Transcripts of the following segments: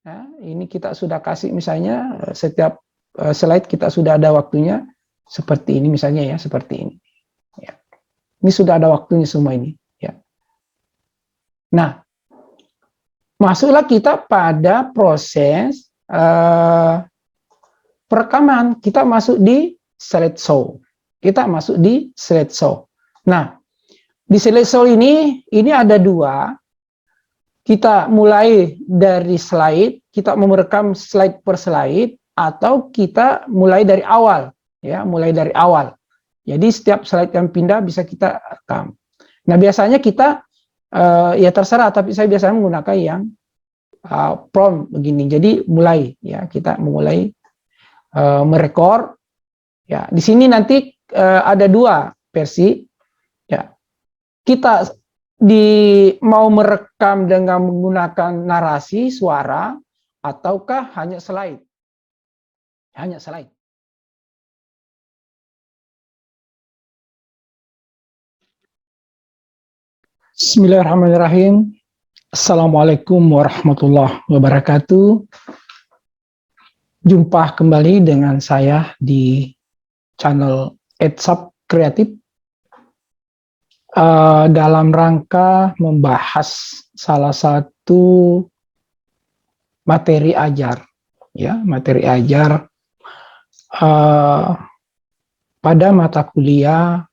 Ya, ini kita sudah kasih misalnya setiap slide kita sudah ada waktunya seperti ini misalnya ya, seperti ini. Ya. Ini sudah ada waktunya semua ini. Ya. Nah, masuklah kita pada proses perekaman. Kita masuk di slideshow. Kita masuk di slideshow. Nah, di slideshow ini ada dua. Kita mulai dari slide, kita merekam slide per slide, atau kita mulai dari awal, ya, mulai dari awal. Jadi setiap slide yang pindah bisa kita rekam. Nah biasanya kita ya terserah, tapi saya biasanya menggunakan yang prompt begini. Jadi mulai, ya kita memulai merekor. Ya di sini nanti ada dua versi. Ya kita mau merekam dengan menggunakan narasi suara ataukah hanya slide? Hanya slide. Bismillahirrahmanirrahim. Assalamualaikum warahmatullahi wabarakatuh. Jumpa kembali dengan saya di channel Etsap Kreatif dalam rangka membahas salah satu materi ajar, ya materi ajar pada mata kuliah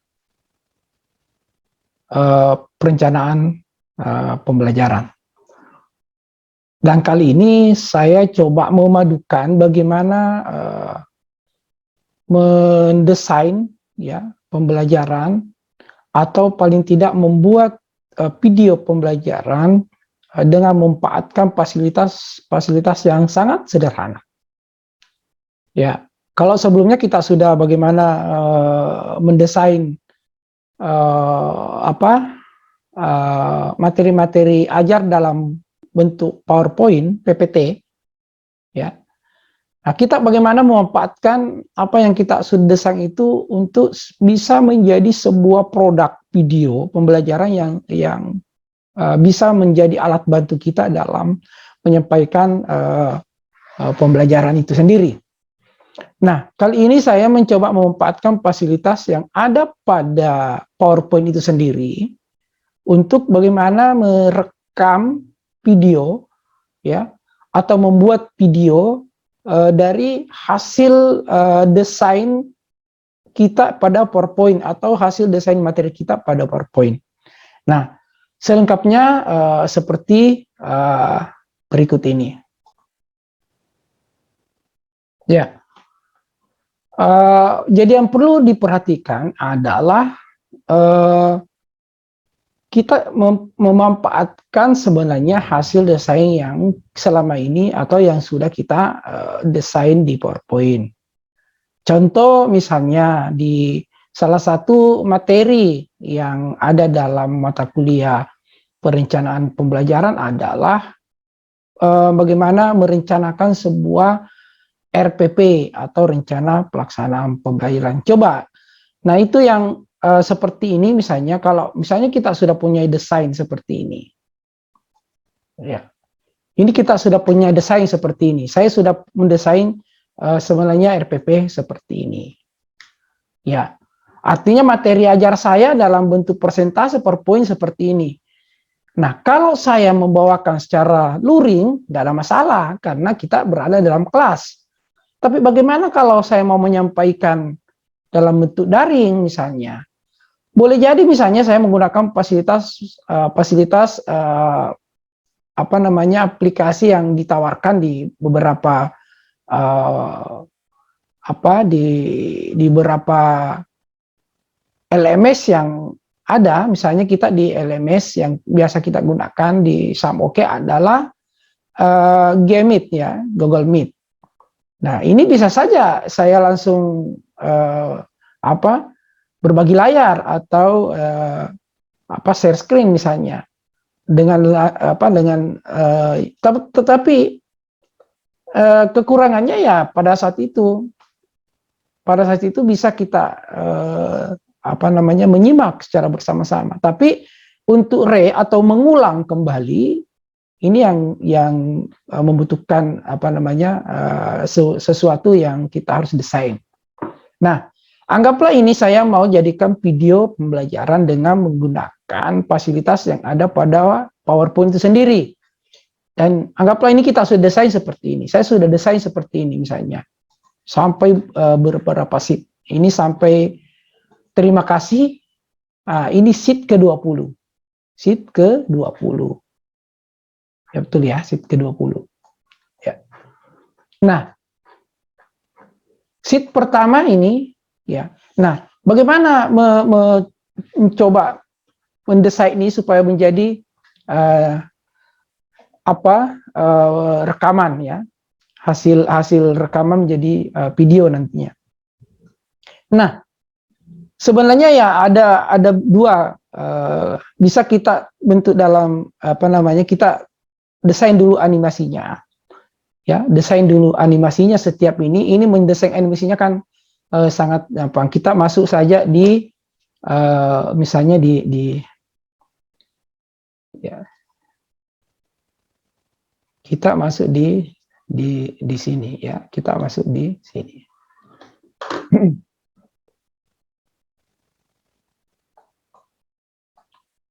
perencanaan pembelajaran. Dan kali ini saya coba memadukan bagaimana mendesain ya pembelajaran atau paling tidak membuat video pembelajaran dengan memanfaatkan fasilitas yang sangat sederhana. Ya, kalau sebelumnya kita sudah bagaimana mendesain materi-materi ajar dalam bentuk PowerPoint, PPT, ya. Nah, kita bagaimana memanfaatkan apa yang kita sudah desain itu untuk bisa menjadi sebuah produk video pembelajaran yang bisa menjadi alat bantu kita dalam menyampaikan pembelajaran itu sendiri. Nah, kali ini saya mencoba memanfaatkan fasilitas yang ada pada PowerPoint itu sendiri untuk bagaimana merekam video, ya, atau membuat video dari hasil desain kita pada PowerPoint atau hasil desain materi kita pada PowerPoint. Nah, selengkapnya seperti berikut ini. Ya, jadi yang perlu diperhatikan adalah kita memanfaatkan sebenarnya hasil desain yang selama ini atau yang sudah kita desain di PowerPoint. Contoh misalnya di salah satu materi yang ada dalam mata kuliah perencanaan pembelajaran adalah bagaimana merencanakan sebuah RPP atau rencana pelaksanaan pembelajaran. Coba, nah itu yang seperti ini misalnya, kalau misalnya kita sudah punya desain seperti ini, ya, ini kita sudah punya desain seperti ini. Saya sudah mendesain sebenarnya RPP seperti ini, ya. Artinya materi ajar saya dalam bentuk persentase PowerPoint seperti ini. Nah, kalau saya membawakan secara luring, tidak ada masalah karena kita berada dalam kelas. Tapi bagaimana kalau saya mau menyampaikan dalam bentuk daring misalnya? Boleh jadi misalnya saya menggunakan fasilitas aplikasi yang ditawarkan di beberapa di beberapa LMS yang ada. Misalnya kita di LMS yang biasa kita gunakan di Samoke adalah Gmeet, ya, Google Meet. Nah, ini bisa saja saya langsung berbagi layar atau share screen misalnya tetapi kekurangannya ya pada saat itu bisa kita menyimak secara bersama-sama. Tapi untuk atau mengulang kembali ini yang membutuhkan apa namanya sesuatu yang kita harus desain. Nah, anggaplah ini saya mau jadikan video pembelajaran dengan menggunakan fasilitas yang ada pada PowerPoint itu sendiri. Dan anggaplah ini kita sudah desain seperti ini. Saya sudah desain seperti ini misalnya. Sampai beberapa sheet. Ini sampai terima kasih. Ini sheet ke-20. Sheet ke-20. Ya betul ya, sheet ke-20. Ya. Nah, sheet pertama ini ya. Nah, bagaimana mencoba mendesain ini supaya menjadi rekaman ya, hasil rekaman menjadi video nantinya. Nah, sebenarnya ya ada dua, bisa kita bentuk dalam apa namanya, kita desain dulu animasinya ya, desain dulu animasinya. Setiap ini mendesain animasinya kan sangat gampang. Kita masuk saja di misalnya di ya, kita masuk di sini ya, kita masuk di sini.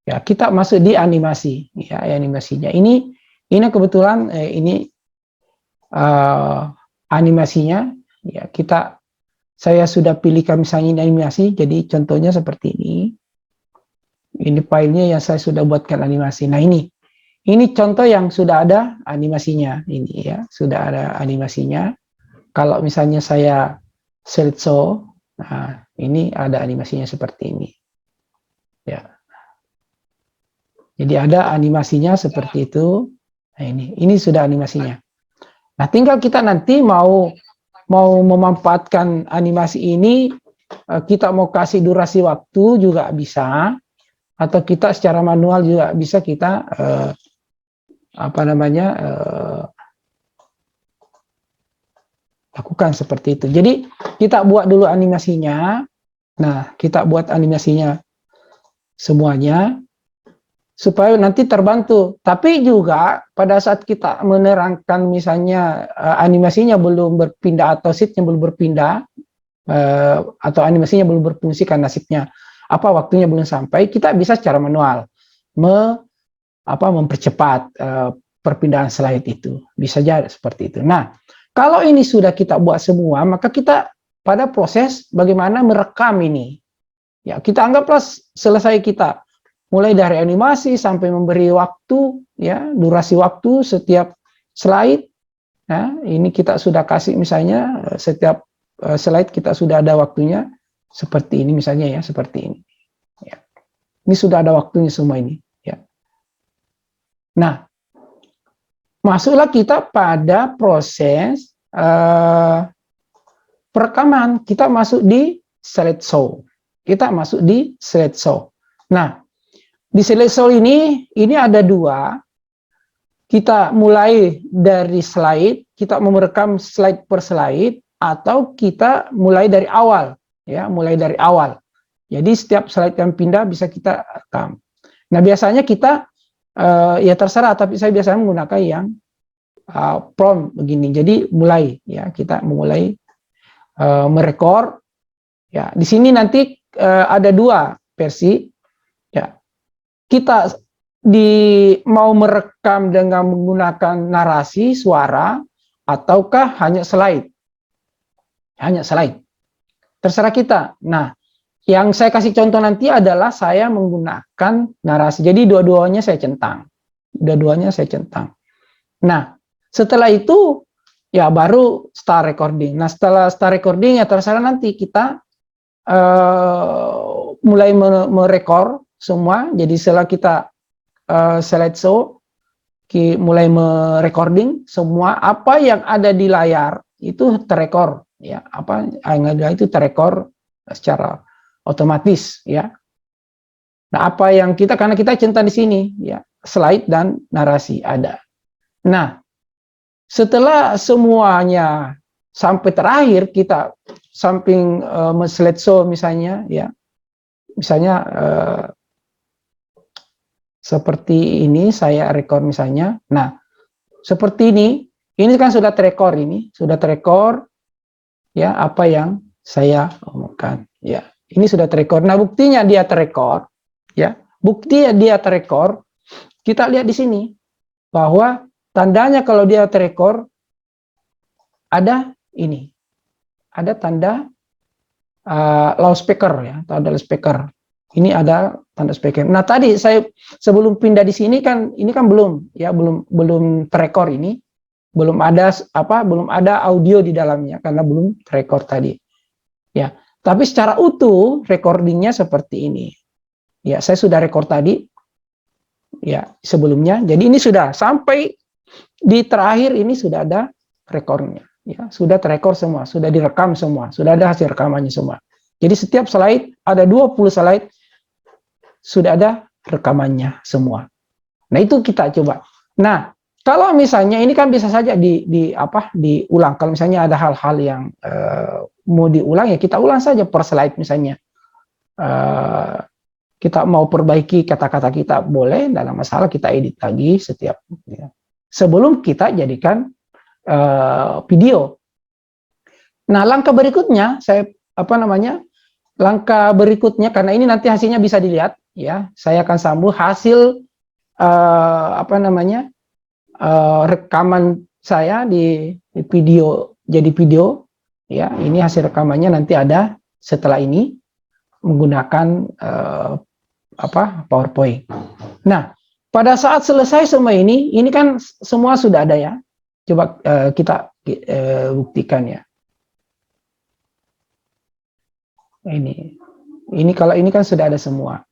Ya, kita masuk di animasi ya, animasinya. Ini kebetulan ini animasinya ya, saya sudah pilihkan misalnya ini animasi, jadi contohnya seperti ini. Ini filenya yang saya sudah buatkan animasi. Nah, ini contoh yang sudah ada animasinya, ini ya, sudah ada animasinya. Kalau misalnya saya slideshow, nah ini ada animasinya seperti ini. Ya. Jadi ada animasinya seperti itu. Nah, ini sudah animasinya. Nah, tinggal kita nanti mau memanfaatkan animasi ini, kita mau kasih durasi waktu juga bisa, atau kita secara manual juga bisa kita lakukan seperti itu. Jadi kita buat dulu animasinya. Nah, kita buat animasinya semuanya supaya nanti terbantu. Tapi juga pada saat kita menerangkan misalnya animasinya belum berpindah atau sheet-nya belum berpindah, atau animasinya belum berfungsi karena sheet-nya waktunya belum sampai, kita bisa secara manual mempercepat perpindahan slide itu. Bisa jadi seperti itu. Nah, kalau ini sudah kita buat semua, maka kita pada proses bagaimana merekam ini. Ya, kita anggaplah selesai kita mulai dari animasi sampai memberi waktu, ya, durasi waktu setiap slide. Nah, ini kita sudah kasih misalnya setiap slide kita sudah ada waktunya seperti ini misalnya ya, seperti ini. Ya. Ini sudah ada waktunya semua ini. Ya. Nah, masuklah kita pada proses perekaman. Kita masuk di slideshow. Kita masuk di slideshow. Nah, di slideshow ini ada dua. Kita mulai dari slide, kita merekam slide per slide, atau kita mulai dari awal, ya, mulai dari awal. Jadi setiap slide yang pindah bisa kita rekam. Nah, biasanya kita ya terserah, tapi saya biasanya menggunakan yang prompt begini. Jadi mulai, ya, kita mulai merekor. Ya, di sini nanti ada dua versi. Ya, kita mau merekam dengan menggunakan narasi suara ataukah hanya slide. Hanya slide. Terserah kita. Nah, yang saya kasih contoh nanti adalah saya menggunakan narasi. Jadi dua-duanya saya centang. Dua-duanya saya centang. Nah, setelah itu ya baru start recording. Nah, setelah start recording ya terserah nanti kita mulai merekor semua. Jadi setelah kita slideshow, mulai merecording semua apa yang ada di layar itu terekor, ya, apa yang ada itu terekor secara otomatis, ya. Nah, apa yang karena kita centang di sini, ya, slide dan narasi ada. Nah, setelah semuanya sampai terakhir kita samping slideshow misalnya, ya, misalnya seperti ini saya rekor misalnya. Nah, seperti ini kan sudah terekor, ini sudah terekor ya apa yang saya omongkan ya. Ini sudah terekor. Nah, buktinya dia terekor ya. Bukti dia terekor, kita lihat di sini bahwa tandanya kalau dia terekor ada ini. Ada tanda loudspeaker ya, tanda loudspeaker. Ini ada tanda speaker. Nah, tadi saya sebelum pindah di sini kan ini kan belum ya, belum terekor ini. Belum ada audio di dalamnya karena belum terekor tadi. Ya. Tapi secara utuh recordingnya seperti ini. Ya, saya sudah rekor tadi ya sebelumnya. Jadi ini sudah sampai di terakhir ini sudah ada rekornya. Ya, sudah terekor semua, sudah direkam semua, sudah ada hasil rekamannya semua. Jadi setiap slide ada 20 slide sudah ada rekamannya semua. Nah, itu kita coba. Nah, kalau misalnya ini kan bisa saja diulang. Kalau misalnya ada hal-hal yang mau diulang ya kita ulang saja per slide misalnya. Kita mau perbaiki kata-kata kita boleh, dalam masalah kita edit lagi setiap ya. Sebelum kita jadikan video. Nah, langkah berikutnya langkah berikutnya karena ini nanti hasilnya bisa dilihat ya. Saya akan sambung hasil rekaman saya di video jadi video ya. Ini hasil rekamannya nanti ada setelah ini menggunakan PowerPoint. Nah, pada saat selesai semua ini kan semua sudah ada ya. Coba kita buktikan ya. Ini kalau ini kan sudah ada semua.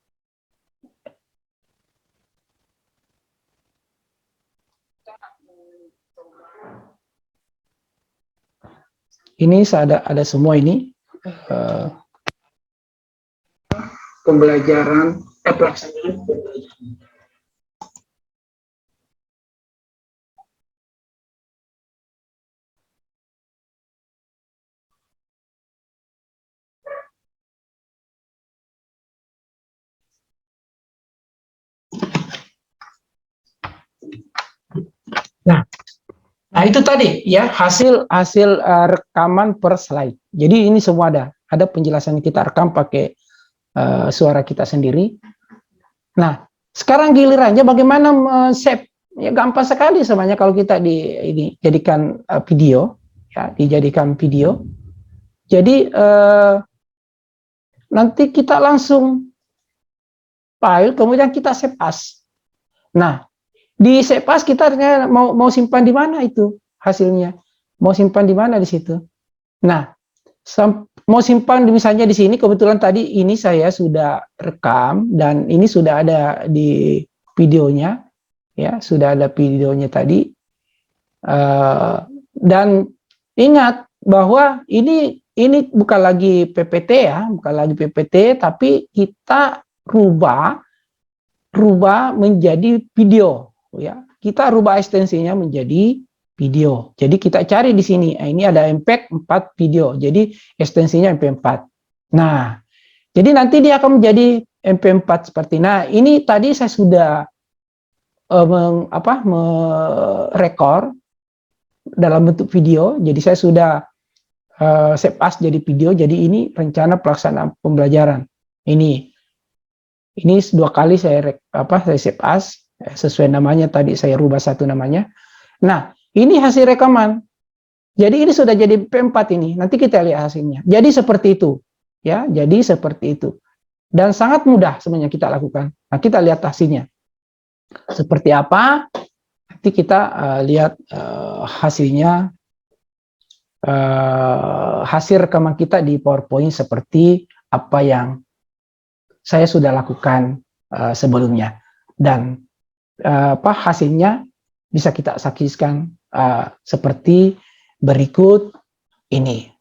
Ini ada semua ini pembelajaran pelaksanaan pembelajaran. Nah, itu tadi ya hasil rekaman per slide. Jadi ini semua ada penjelasan kita rekam pakai suara kita sendiri. Nah, sekarang gilirannya bagaimana save? Ya gampang sekali sebenarnya kalau kita dijadikan video, ya dijadikan video. Jadi nanti kita langsung file, kemudian kita save as. Nah, di save as kita mau simpan di mana itu hasilnya? Mau simpan di mana di situ? Nah, mau simpan misalnya di sini, kebetulan tadi ini saya sudah rekam dan ini sudah ada di videonya ya, sudah ada videonya tadi dan ingat bahwa ini bukan lagi PPT ya, bukan lagi PPT, tapi kita rubah menjadi video ya, kita rubah ekstensinya menjadi video. Jadi kita cari di sini, ini ada MP4 video, jadi ekstensinya MP4. Nah, jadi nanti dia akan menjadi MP4 seperti. Nah, ini tadi saya sudah merekor dalam bentuk video, jadi saya sudah save as jadi video. Jadi ini rencana pelaksanaan pembelajaran. Ini 2 kali saya save as sesuai namanya, tadi saya rubah satu namanya. Nah, ini hasil rekaman. Jadi ini sudah jadi P4 ini. Nanti kita lihat hasilnya. Jadi seperti itu. Ya, jadi seperti itu. Dan sangat mudah sebenarnya kita lakukan. Nah, kita lihat hasilnya. Seperti apa? Nanti kita lihat hasilnya. Hasil rekaman kita di PowerPoint seperti apa yang saya sudah lakukan sebelumnya. Dan hasilnya bisa kita saksikan seperti berikut ini.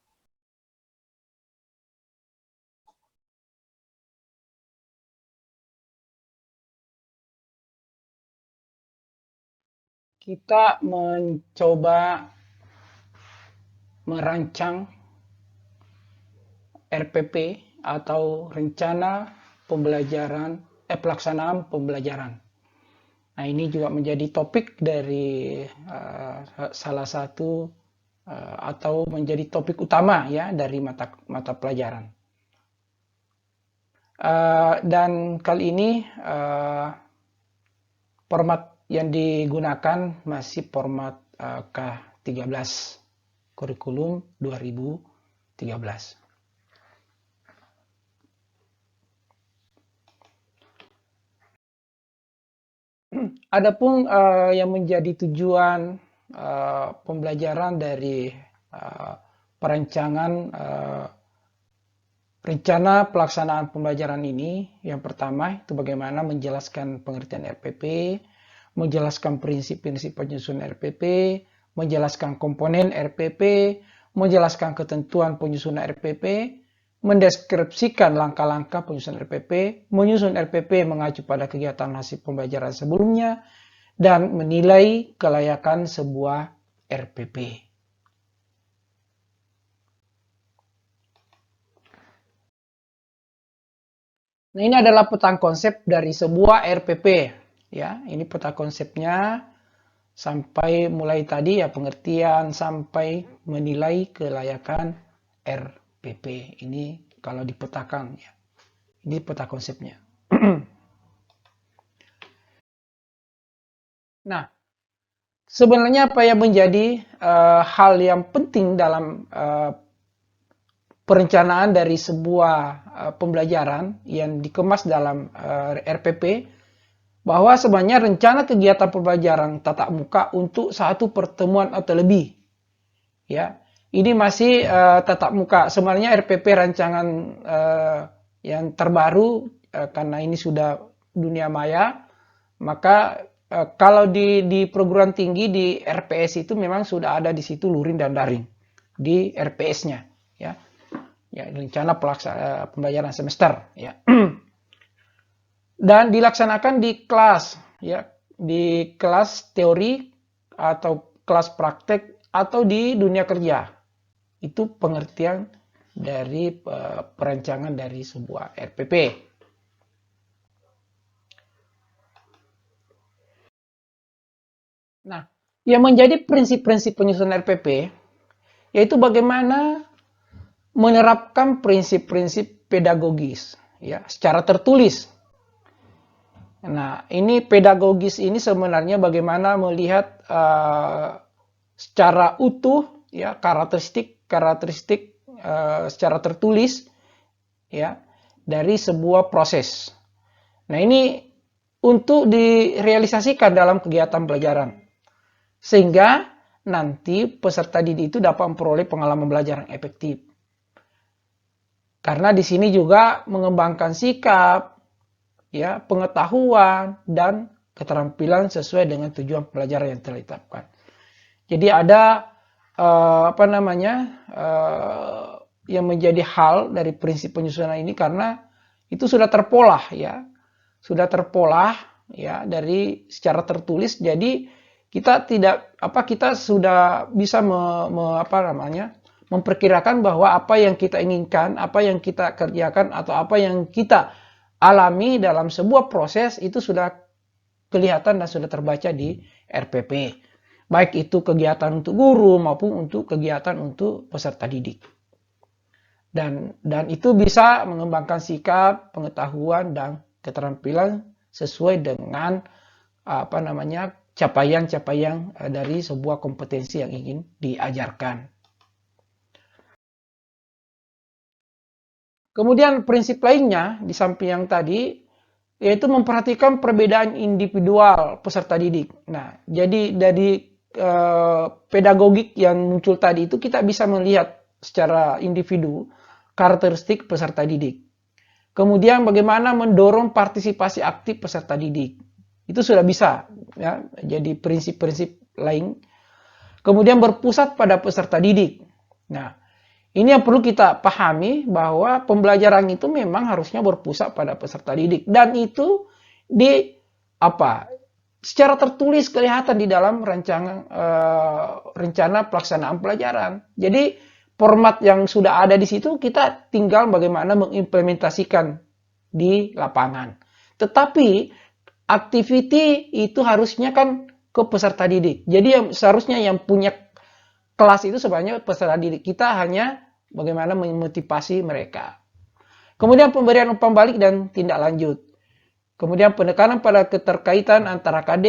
Kita mencoba merancang RPP atau rencana pelaksanaan pembelajaran. Nah, ini juga menjadi topik dari salah satu atau menjadi topik utama ya dari mata pelajaran. Dan kali ini format yang digunakan masih format K13 kurikulum 2013. Adapun yang menjadi tujuan pembelajaran dari perancangan rencana pelaksanaan pembelajaran ini, yang pertama itu bagaimana menjelaskan pengertian RPP, menjelaskan prinsip-prinsip penyusunan RPP, menjelaskan komponen RPP, menjelaskan ketentuan penyusunan RPP, mendeskripsikan langkah-langkah penyusunan RPP, menyusun RPP mengacu pada kegiatan hasil pembelajaran sebelumnya, dan menilai kelayakan sebuah RPP. Nah, ini adalah peta konsep dari sebuah RPP. Ya, ini peta konsepnya sampai mulai tadi ya pengertian sampai menilai kelayakan RPP. Ini kalau dipetakan ya. Ini peta konsepnya. Nah, sebenarnya apa yang menjadi hal yang penting dalam perencanaan dari sebuah pembelajaran yang dikemas dalam RPP, bahwa sebenarnya rencana kegiatan pembelajaran tatap muka untuk satu pertemuan atau lebih. Ya, ini masih tatap muka. Sebenarnya RPP rancangan yang terbaru karena ini sudah dunia maya, maka kalau di perguruan tinggi di RPS itu memang sudah ada di situ luring dan daring di RPS-nya, ya. Ya, rencana pembelajaran semester, ya. Dan dilaksanakan di kelas, ya, di kelas teori atau kelas praktek atau di dunia kerja. Itu pengertian dari perancangan dari sebuah RPP. Nah, yang menjadi prinsip-prinsip penyusunan RPP yaitu bagaimana menerapkan prinsip-prinsip pedagogis ya secara tertulis. Nah, ini pedagogis ini sebenarnya bagaimana melihat secara utuh ya karakteristik secara tertulis ya dari sebuah proses. Nah, ini untuk direalisasikan dalam kegiatan pelajaran sehingga nanti peserta didik itu dapat memperoleh pengalaman belajar yang efektif. Karena di sini juga mengembangkan sikap, ya, pengetahuan dan keterampilan sesuai dengan tujuan pelajaran yang telah ditetapkan. Jadi ada yang menjadi hal dari prinsip penyusunan ini karena itu sudah terpolah ya, dari secara tertulis. Jadi kita sudah bisa memperkirakan bahwa apa yang kita inginkan, apa yang kita kerjakan atau apa yang kita alami dalam sebuah proses itu sudah kelihatan dan sudah terbaca di RPP. Baik itu kegiatan untuk guru maupun untuk kegiatan untuk peserta didik. Dan itu bisa mengembangkan sikap, pengetahuan dan keterampilan sesuai dengan capaian-capaian dari sebuah kompetensi yang ingin diajarkan. Kemudian prinsip lainnya di samping yang tadi yaitu memperhatikan perbedaan individual peserta didik. Nah, jadi dari pedagogik yang muncul tadi itu kita bisa melihat secara individu karakteristik peserta didik. Kemudian bagaimana mendorong partisipasi aktif peserta didik. Itu sudah bisa ya, jadi prinsip-prinsip lain. Kemudian berpusat pada peserta didik. Nah, ini yang perlu kita pahami bahwa pembelajaran itu memang harusnya berpusat pada peserta didik dan itu secara tertulis kelihatan di dalam rencana pelaksanaan pelajaran. Jadi format yang sudah ada di situ kita tinggal bagaimana mengimplementasikan di lapangan. Tetapi activity itu harusnya kan ke peserta didik. Jadi seharusnya yang punya kelas itu sebenarnya peserta didik. Kita hanya bagaimana memotivasi mereka. Kemudian pemberian umpan balik dan tindak lanjut. Kemudian penekanan pada keterkaitan antara KD,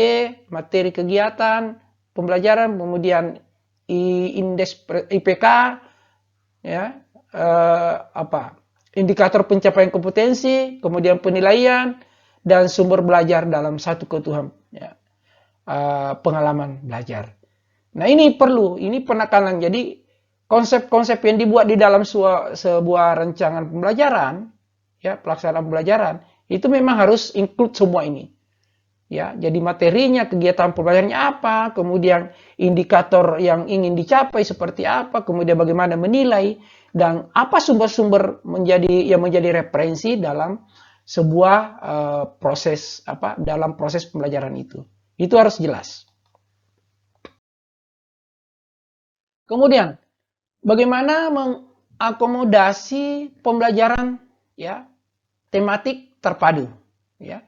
materi kegiatan, pembelajaran, kemudian indeks IPK, ya, indikator pencapaian kompetensi, kemudian penilaian, dan sumber belajar dalam satu kebutuhan, ya, pengalaman belajar. Nah ini perlu, ini penekanan. Jadi konsep-konsep yang dibuat di dalam sebuah rancangan pembelajaran, ya, pelaksanaan pembelajaran, itu memang harus include semua ini. Ya, jadi materinya, kegiatan pembelajarannya apa, kemudian indikator yang ingin dicapai seperti apa, kemudian bagaimana menilai, dan apa sumber-sumber yang menjadi referensi dalam sebuah proses dalam proses pembelajaran itu. Itu harus jelas. Kemudian bagaimana mengakomodasi pembelajaran, ya, tematik terpadu, ya.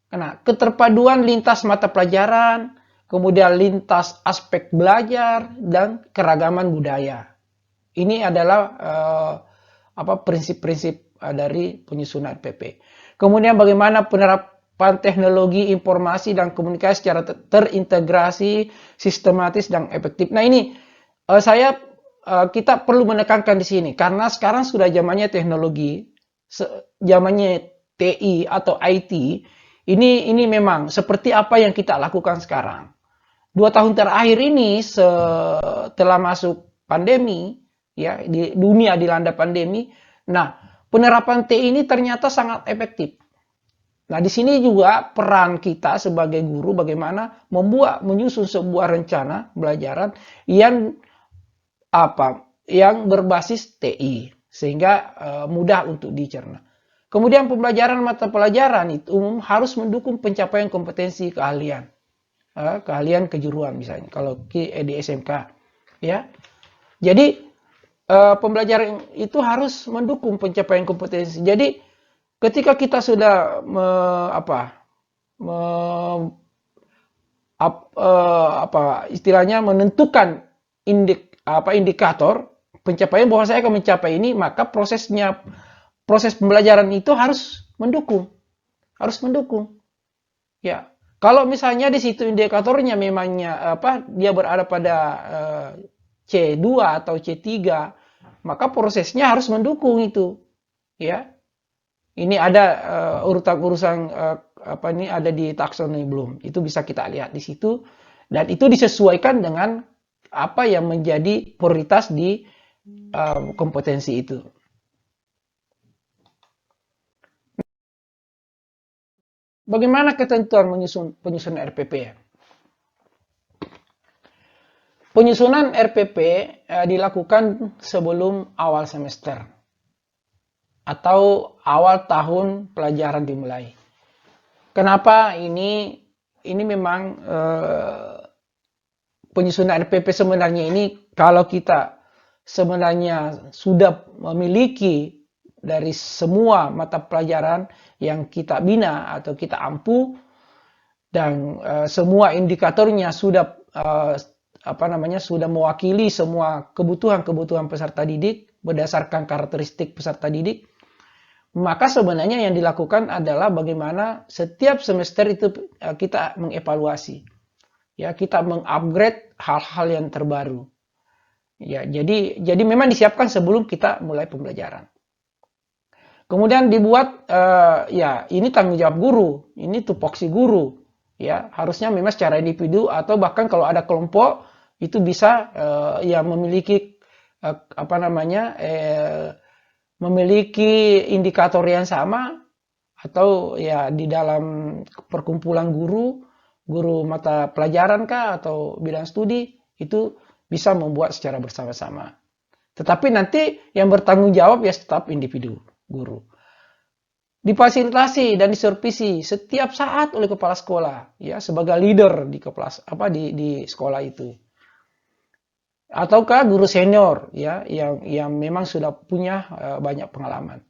Karena keterpaduan lintas mata pelajaran, kemudian lintas aspek belajar dan keragaman budaya. Ini adalah prinsip-prinsip dari penyusunan RPP. Kemudian bagaimana penerapan teknologi informasi dan komunikasi secara terintegrasi, sistematis dan efektif. Nah ini kita perlu menekankan di sini karena sekarang sudah zamannya teknologi, zamannya TI atau IT. Ini memang seperti apa yang kita lakukan sekarang. 2 tahun terakhir ini setelah masuk pandemi, ya, di dunia dilanda pandemi. Nah, penerapan TI ini ternyata sangat efektif. Nah, di sini juga peran kita sebagai guru bagaimana menyusun sebuah rencana pembelajaran yang berbasis TI sehingga mudah untuk dicerna. Kemudian pembelajaran mata pelajaran itu umum harus mendukung pencapaian kompetensi keahlian, keahlian kejuruan misalnya kalau di SMK, ya. Jadi pembelajaran itu harus mendukung pencapaian kompetensi. Jadi ketika kita sudah istilahnya menentukan indikator pencapaian bahwa saya akan mencapai ini, maka proses pembelajaran itu harus mendukung. Ya. Kalau misalnya di situ indikatornya memangnya dia berada pada C2 atau C3, maka prosesnya harus mendukung itu. Ya. Ini ada urutan ini ada di taksonomi Bloom. Itu bisa kita lihat di situ dan itu disesuaikan dengan apa yang menjadi prioritas di kompetensi itu. Bagaimana ketentuan penyusunan RPP? Penyusunan RPP dilakukan sebelum awal semester atau awal tahun pelajaran dimulai. Kenapa ini memang penyusunan RPP sebenarnya ini kalau kita sebenarnya sudah memiliki dari semua mata pelajaran yang kita bina atau kita ampu dan semua indikatornya sudah sudah mewakili semua kebutuhan peserta didik berdasarkan karakteristik peserta didik, maka sebenarnya yang dilakukan adalah bagaimana setiap semester itu kita mengevaluasi, ya, kita mengupgrade hal-hal yang terbaru. Ya, jadi memang disiapkan sebelum kita mulai pembelajaran. Kemudian dibuat ya ini tanggung jawab guru, ini tupoksi guru, ya harusnya memang secara individu atau bahkan kalau ada kelompok itu bisa ya memiliki memiliki indikator yang sama atau ya di dalam perkumpulan guru mata pelajaran kah atau bidang studi itu bisa membuat secara bersama-sama. Tetapi nanti yang bertanggung jawab ya tetap individu guru. Difasilitasi dan disupervisi setiap saat oleh kepala sekolah, ya sebagai leader di di sekolah itu. Ataukah guru senior, ya yang memang sudah punya banyak pengalaman.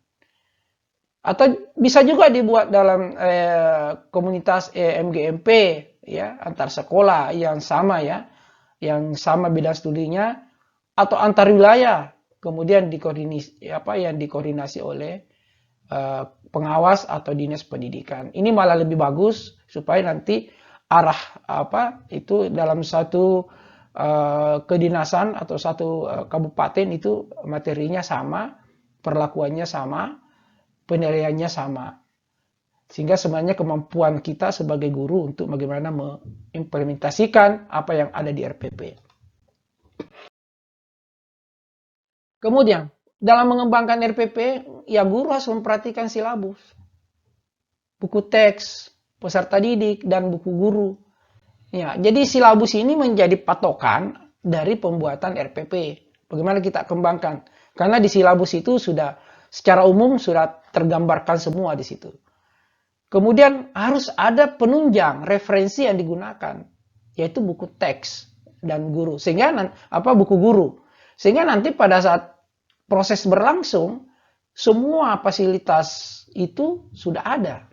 Atau bisa juga dibuat dalam komunitas MGMP ya, antar sekolah yang sama ya, yang sama bidang studinya, atau antar wilayah, kemudian dikoordinasi oleh pengawas atau dinas pendidikan. Ini malah lebih bagus supaya nanti arah itu dalam satu kedinasan atau satu kabupaten itu materinya sama, perlakuannya sama, penilaiannya sama. Sehingga sebenarnya kemampuan kita sebagai guru untuk bagaimana mengimplementasikan apa yang ada di RPP. Kemudian, dalam mengembangkan RPP, ya guru harus memperhatikan silabus, buku teks, peserta didik, dan buku guru. Ya, jadi silabus ini menjadi patokan dari pembuatan RPP. Bagaimana kita kembangkan? Karena di silabus itu sudah secara umum sudah tergambarkan semua di situ. Kemudian harus ada penunjang referensi yang digunakan, yaitu buku teks dan guru. Sehingga buku guru. Sehingga nanti pada saat proses berlangsung, semua fasilitas itu sudah ada.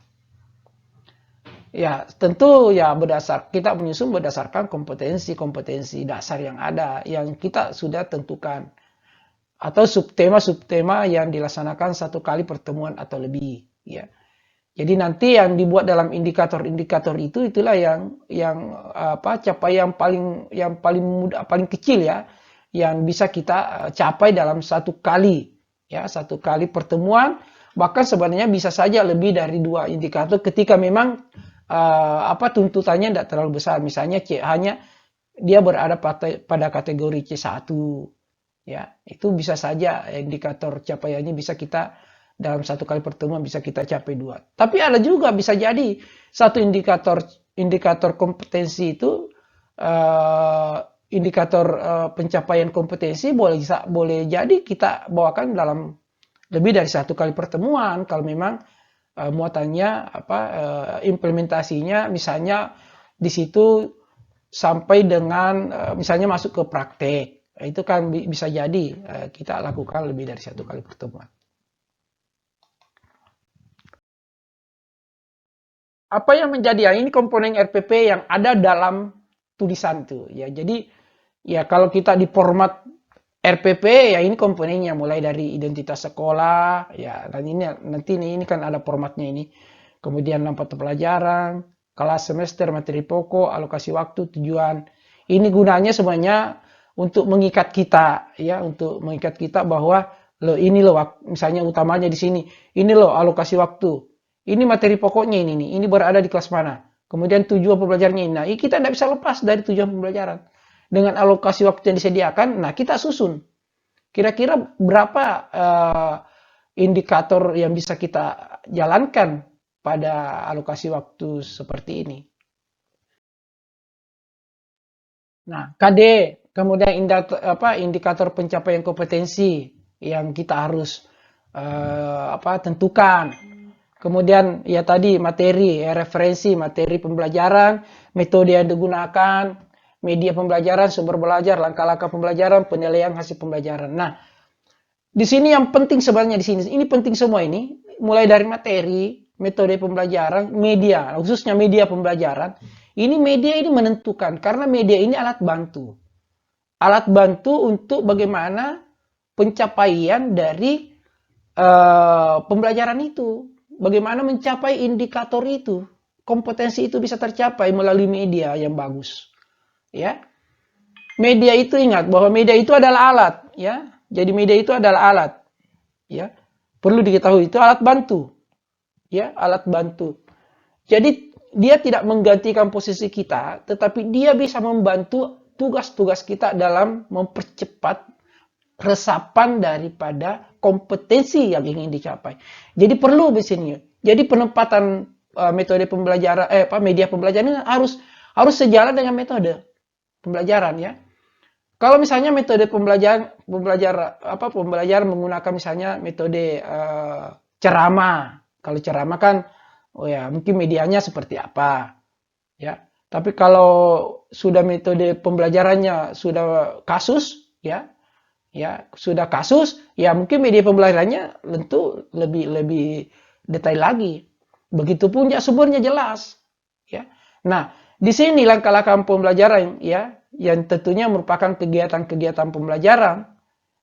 Ya, tentu ya kita menyusun berdasarkan kompetensi dasar yang ada, yang kita sudah tentukan. Atau subtema yang dilaksanakan satu kali pertemuan atau lebih. Ya. Jadi nanti yang dibuat dalam indikator-indikator itulah yang capaian yang paling mudah, paling kecil ya, yang bisa kita capai dalam satu kali pertemuan. Bahkan sebenarnya bisa saja lebih dari 2 indikator ketika memang tuntutannya tidak terlalu besar. Misalnya hanya dia berada pada kategori C1 ya, itu bisa saja indikator capaiannya bisa kita dalam satu kali pertemuan bisa kita capai 2. Tapi ada juga bisa jadi satu indikator kompetensi itu indikator pencapaian kompetensi boleh jadi kita bawakan dalam lebih dari satu kali pertemuan kalau memang muatannya implementasinya misalnya di situ sampai dengan misalnya masuk ke praktek. Itu kan bisa jadi kita lakukan lebih dari satu kali pertemuan. Apa yang menjadi ini komponen RPP yang ada dalam tulisan itu ya. Jadi ya kalau kita di format RPP ya ini komponennya mulai dari identitas sekolah ya, dan nanti ini kan ada formatnya ini. Kemudian mata pelajaran, kelas semester, materi pokok, alokasi waktu, tujuan. Ini gunanya sebenarnya untuk mengikat kita ya, untuk mengikat kita bahwa ini misalnya utamanya di sini. Ini alokasi waktu. Ini materi pokoknya ini berada di kelas mana. Kemudian tujuan pembelajarannya ini. Nah, kita tidak bisa lepas dari tujuan pembelajaran. Dengan alokasi waktu yang disediakan, nah kita susun. Kira-kira berapa indikator yang bisa kita jalankan pada alokasi waktu seperti ini. Nah, KD, kemudian indikator pencapaian kompetensi yang kita harus tentukan. Kemudian ya tadi materi, referensi, materi pembelajaran, metode yang digunakan, media pembelajaran, sumber belajar, langkah-langkah pembelajaran, penilaian hasil pembelajaran. Nah, di sini yang penting sebenarnya ini penting semua ini, mulai dari materi, metode pembelajaran, media, khususnya media pembelajaran. Ini media ini menentukan karena media ini alat bantu. Alat bantu untuk bagaimana pencapaian dari pembelajaran itu. Bagaimana mencapai indikator itu, kompetensi itu bisa tercapai melalui media yang bagus. Ya, media itu ingat bahwa media itu adalah alat. Ya, jadi media itu adalah alat. Ya, perlu diketahui itu alat bantu. Ya, alat bantu. Jadi dia tidak menggantikan posisi kita, tetapi dia bisa membantu tugas-tugas kita dalam mempercepat resapan daripada kompetensi yang ingin dicapai. Jadi perlu di sini. Jadi penempatan metode pembelajaran media pembelajaran harus sejalan dengan metode pembelajaran ya. Kalau misalnya metode pembelajaran menggunakan misalnya metode ceramah. Kalau ceramah kan mungkin medianya seperti apa ya. Tapi kalau sudah metode pembelajarannya sudah kasus ya sudah kasus ya mungkin media pembelajarannya tentu lebih detail lagi. Begitupun ya sumbernya jelas. Ya. Nah, di sini langkah-langkah pembelajaran ya yang tentunya merupakan kegiatan-kegiatan pembelajaran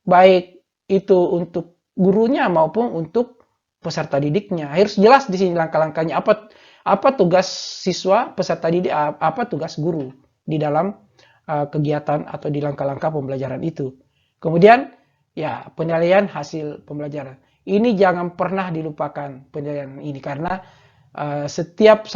baik itu untuk gurunya maupun untuk peserta didiknya. Harus jelas di sini langkah-langkahnya apa tugas siswa, peserta didik, apa tugas guru di dalam kegiatan atau di langkah-langkah pembelajaran itu. Kemudian ya penilaian hasil pembelajaran. Ini jangan pernah dilupakan penilaian ini karena setiap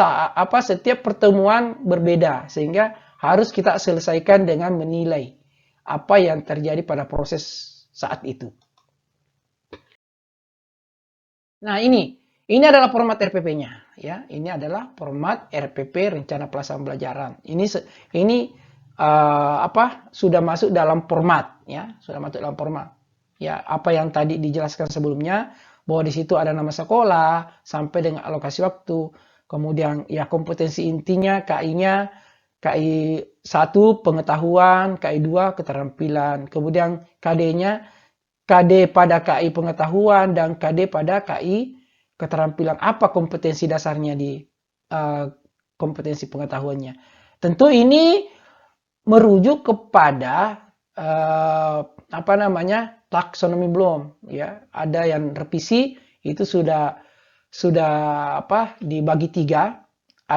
pertemuan berbeda sehingga harus kita selesaikan dengan menilai apa yang terjadi pada proses saat itu. Nah, ini adalah format RPP-nya ya. Ini adalah format RPP rencana pelaksanaan pembelajaran. Ini sudah masuk dalam format ya, sudah masuk dalam format. Ya, apa yang tadi dijelaskan sebelumnya bahwa di situ ada nama sekolah sampai dengan alokasi waktu. Kemudian ya kompetensi intinya KI-nya KI 1 pengetahuan, KI 2 keterampilan. Kemudian KD-nya KD pada KI pengetahuan dan KD pada KI keterampilan. Apa kompetensi dasarnya di kompetensi pengetahuannya. Tentu ini merujuk kepada taksonomi Bloom ya. Ada yang revisi itu sudah dibagi 3.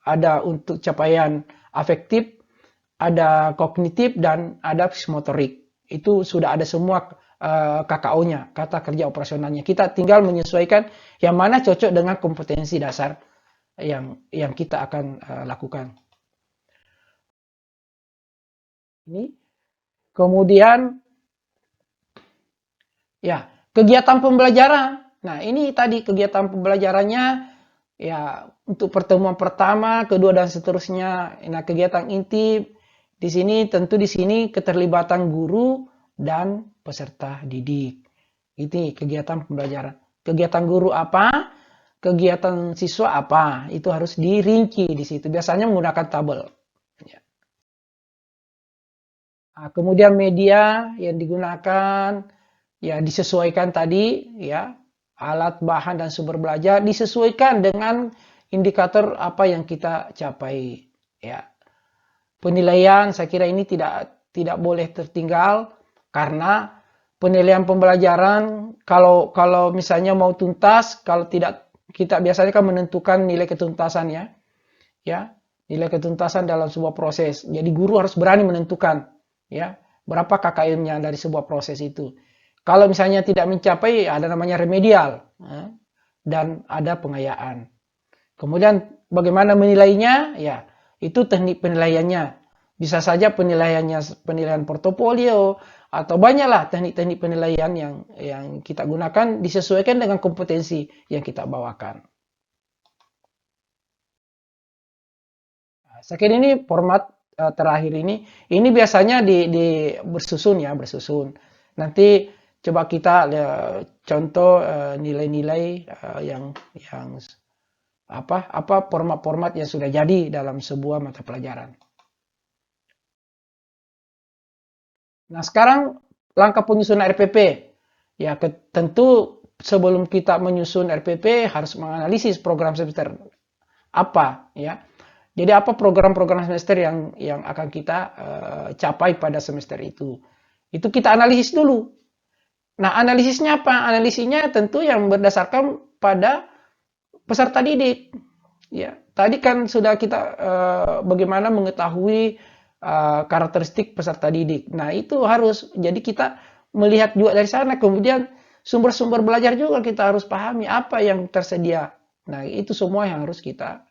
Ada untuk capaian afektif, ada kognitif dan ada psikomotorik. Itu sudah ada semua KKO-nya, kata kerja operasionalnya. Kita tinggal menyesuaikan yang mana cocok dengan kompetensi dasar yang kita akan lakukan. Ini kemudian ya kegiatan pembelajaran. Nah ini tadi kegiatan pembelajarannya ya untuk pertemuan pertama, kedua dan seterusnya. Nah kegiatan inti di sini tentu di sini keterlibatan guru dan peserta didik. Ini kegiatan pembelajaran. Kegiatan guru apa? Kegiatan siswa apa? Itu harus dirinci di situ. Biasanya menggunakan tabel. Nah, kemudian media yang digunakan ya disesuaikan tadi ya, alat bahan dan sumber belajar disesuaikan dengan indikator apa yang kita capai ya. Penilaian saya kira ini tidak boleh tertinggal karena penilaian pembelajaran kalau misalnya mau tuntas, kalau tidak kita biasanya kan menentukan nilai ketuntasan ya nilai ketuntasan dalam sebuah proses. Jadi guru harus berani menentukan ya berapa KKM-nya dari sebuah proses itu. Kalau misalnya tidak mencapai ada namanya remedial ya, dan ada pengayaan. Kemudian bagaimana menilainya? Ya itu teknik penilaiannya. Bisa saja penilaian portofolio atau banyaklah teknik-teknik penilaian yang kita gunakan disesuaikan dengan kompetensi yang kita bawakan. Nah, saya kira ini format terakhir ini biasanya bersusun. Nanti coba kita contoh nilai-nilai yang format-format yang sudah jadi dalam sebuah mata pelajaran. Nah, sekarang langkah penyusunan RPP. Ya, tentu sebelum kita menyusun RPP harus menganalisis program semester apa ya. Jadi apa program-program semester yang akan kita capai pada semester itu. Itu kita analisis dulu. Nah, analisisnya apa? Analisisnya tentu yang berdasarkan pada peserta didik. Ya, tadi kan sudah kita bagaimana mengetahui karakteristik peserta didik. Nah, itu harus jadi kita melihat juga dari sana. Kemudian sumber-sumber belajar juga kita harus pahami apa yang tersedia. Nah, itu semua yang harus kita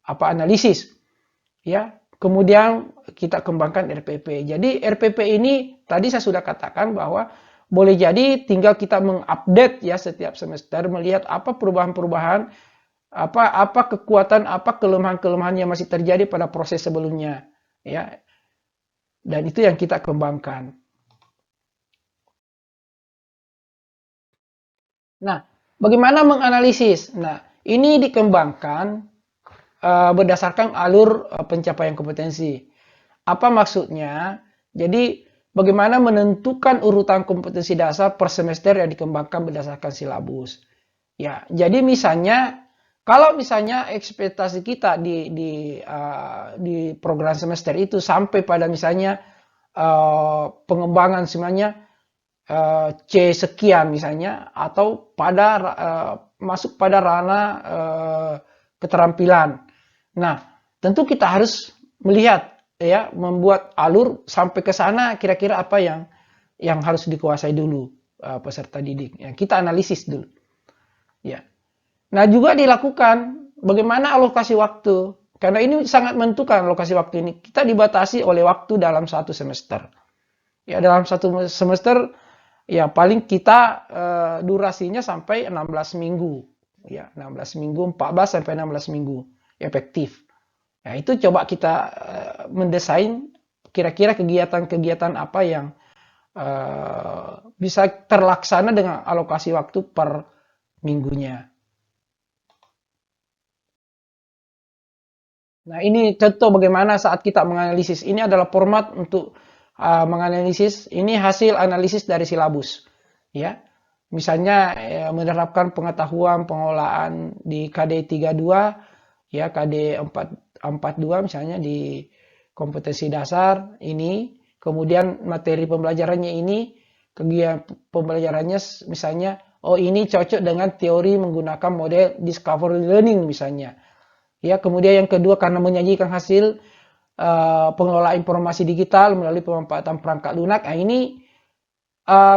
analisis. Ya, kemudian kita kembangkan RPP. Jadi RPP ini tadi saya sudah katakan bahwa boleh jadi tinggal kita mengupdate ya setiap semester melihat apa perubahan-perubahan, apa kekuatan, apa kelemahan-kelemahan yang masih terjadi pada proses sebelumnya, ya. Dan itu yang kita kembangkan. Nah, bagaimana menganalisis? Nah, ini dikembangkan berdasarkan alur pencapaian kompetensi. Apa maksudnya? Jadi bagaimana menentukan urutan kompetensi dasar per semester yang dikembangkan berdasarkan silabus. Ya, jadi misalnya kalau misalnya ekspektasi kita di program semester itu sampai pada misalnya pengembangan sebenarnya C sekian misalnya, atau pada masuk pada ranah keterampilan. Nah, tentu kita harus melihat, ya, membuat alur sampai ke sana, kira-kira apa yang harus dikuasai dulu peserta didik. Ya, kita analisis dulu. Ya. Nah, juga dilakukan bagaimana alokasi waktu. Karena ini sangat menentukan alokasi waktu ini. Kita dibatasi oleh waktu dalam satu semester. Ya, dalam satu semester ya paling kita durasinya sampai 16 minggu. Ya, 16 minggu, 14 sampai 16 minggu efektif. Ya, itu coba kita mendesain kira-kira kegiatan-kegiatan apa yang bisa terlaksana dengan alokasi waktu per minggunya. Nah, ini contoh bagaimana saat kita menganalisis. Ini adalah format untuk menganalisis. Ini hasil analisis dari silabus. Ya, misalnya menerapkan pengetahuan pengelolaan di KD 32, ya KD 42 misalnya di kompetensi dasar ini. Kemudian materi pembelajarannya ini, kegiatan pembelajarannya misalnya, oh ini cocok dengan teori menggunakan model discovery learning misalnya. Ya, kemudian yang kedua karena menyajikan hasil pengelolaan informasi digital melalui pemanfaatan perangkat lunak. Nah, ini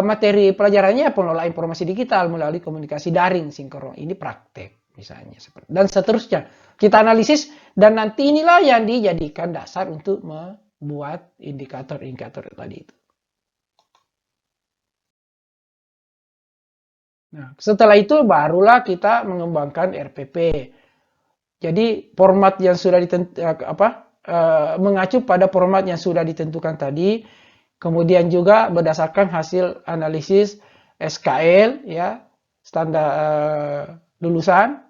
materi pelajarannya pengelolaan informasi digital melalui komunikasi daring sinkron. Ini praktek misalnya, dan seterusnya. Kita analisis dan nanti inilah yang dijadikan dasar untuk membuat indikator-indikator tadi itu. Nah, setelah itu barulah kita mengembangkan RPP. Jadi format yang sudah mengacu pada format yang sudah ditentukan tadi, kemudian juga berdasarkan hasil analisis SKL, ya, standar lulusan,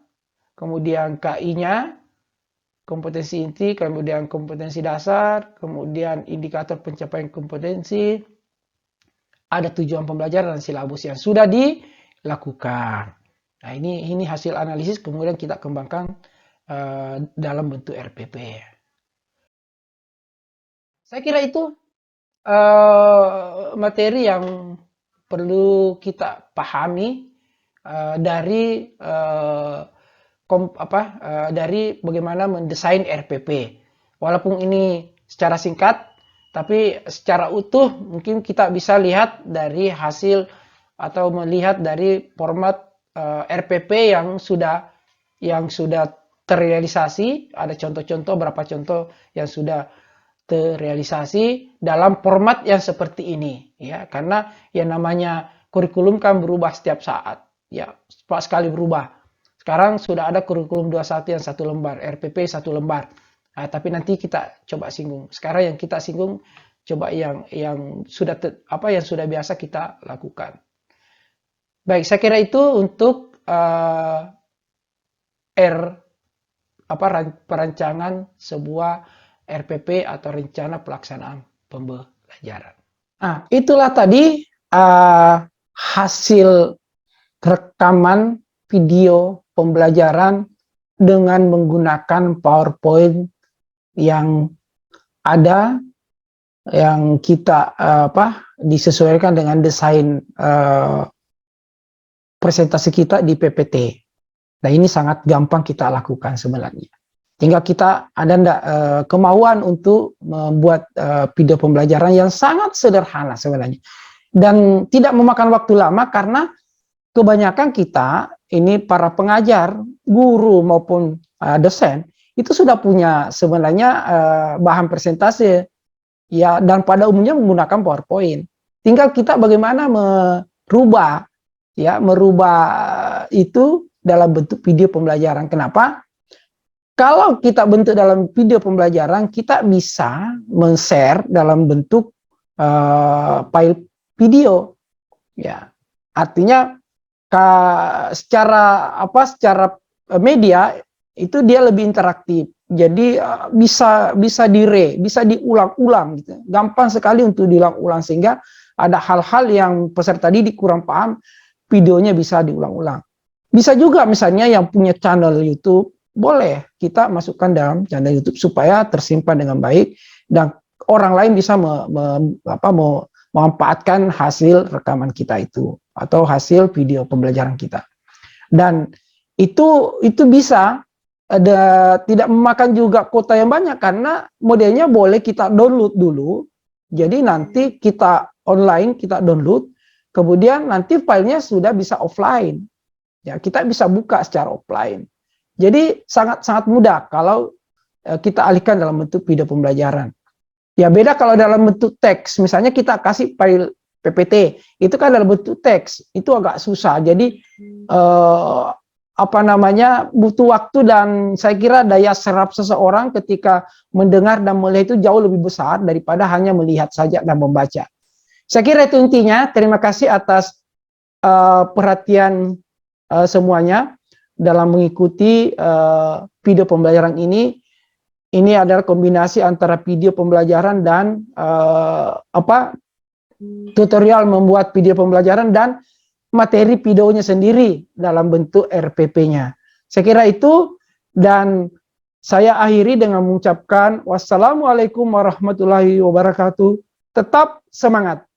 kemudian KI-nya, kompetensi inti, kemudian kompetensi dasar, kemudian indikator pencapaian kompetensi, ada tujuan pembelajaran dan silabus yang sudah dilakukan. Nah, ini hasil analisis kemudian kita kembangkan dalam bentuk RPP. Saya kira itu materi yang perlu kita pahami dari dari bagaimana mendesain RPP. Walaupun ini secara singkat, tapi secara utuh mungkin kita bisa lihat dari hasil atau melihat dari format RPP yang sudah terrealisasi. Ada contoh-contoh, berapa contoh yang sudah terrealisasi dalam format yang seperti ini, ya, karena yang namanya kurikulum kan berubah setiap saat, ya, cepat sekali berubah. Sekarang sudah ada kurikulum 21 yang satu lembar, RPP satu lembar. Nah, tapi nanti kita coba singgung. Sekarang yang kita singgung coba yang sudah yang sudah biasa kita lakukan. Baik, saya kira itu untuk perancangan sebuah RPP atau rencana pelaksanaan pembelajaran. Nah, itulah tadi hasil rekaman video pembelajaran dengan menggunakan PowerPoint yang ada, yang kita disesuaikan dengan desain presentasi kita di PPT. Nah, ini sangat gampang kita lakukan sebenarnya. Tinggal kita ada kemauan untuk membuat video pembelajaran yang sangat sederhana sebenarnya. Dan tidak memakan waktu lama karena kebanyakan kita, ini para pengajar, guru maupun dosen, itu sudah punya sebenarnya bahan presentasi, ya, dan pada umumnya menggunakan PowerPoint. Tinggal kita bagaimana merubah itu dalam bentuk video pembelajaran. Kenapa? Kalau kita bentuk dalam video pembelajaran, kita bisa men-share dalam bentuk file video. Ya, artinya secara media itu dia lebih interaktif. Jadi bisa diulang-ulang gitu. Gampang sekali untuk diulang-ulang, sehingga ada hal-hal yang peserta didik kurang paham, videonya bisa diulang-ulang. Bisa juga misalnya yang punya channel YouTube, boleh kita masukkan dalam channel YouTube supaya tersimpan dengan baik dan orang lain bisa memanfaatkan hasil rekaman kita itu atau hasil video pembelajaran kita. Dan itu bisa tidak memakan juga kuota yang banyak karena modelnya boleh kita download dulu. Jadi nanti kita online, kita download, kemudian nanti filenya sudah bisa offline. Ya, kita bisa buka secara offline. Jadi sangat-sangat mudah kalau kita alihkan dalam bentuk video pembelajaran. Ya beda kalau dalam bentuk teks, misalnya kita kasih file PPT, itu kan dalam bentuk teks, itu agak susah. Jadi butuh waktu dan saya kira daya serap seseorang ketika mendengar dan melihat itu jauh lebih besar daripada hanya melihat saja dan membaca. Saya kira itu intinya. Terima kasih atas perhatian semuanya dalam mengikuti video pembelajaran ini. Ini adalah kombinasi antara video pembelajaran dan tutorial membuat video pembelajaran dan materi videonya sendiri dalam bentuk RPP-nya. Saya kira itu, dan saya akhiri dengan mengucapkan wassalamualaikum warahmatullahi wabarakatuh. Tetap semangat.